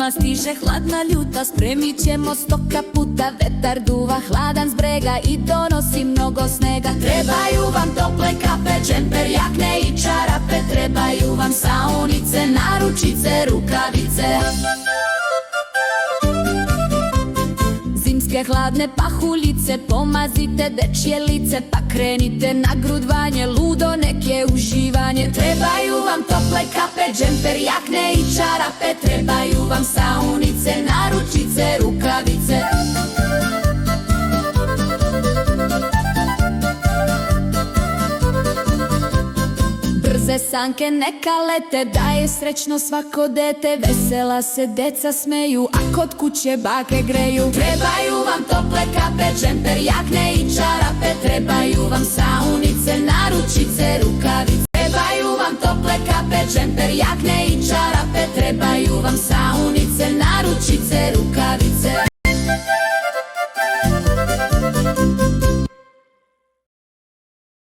Zima stiže hladna ljuta, spremit ćemo 100 kaputa. Vetar duva hladan s brega i donosi mnogo snega. Trebaju vam tople kape, džemper, jakne i čarape. Trebaju vam saunice, naručice, rukavice. Zimske hladne pahuljice, pomazite dečje lice, pa krenite na grudvanje, ludo neke uživanje. Trebaju vam tople kape, džemper, jakne i čarape. Trebaju vam saunice, naručice, rukavice. Brze sanke neka lete, da je srećno svako dete. Vesela se deca smeju, a kod kuće bake greju. Trebaju vam tople kape, džemper, jakne i čarape. Trebaju vam saunice, naručice, rukavice. Trebaju vam tople kape, džemper, jakne i čarape. Trebaju vam saunice.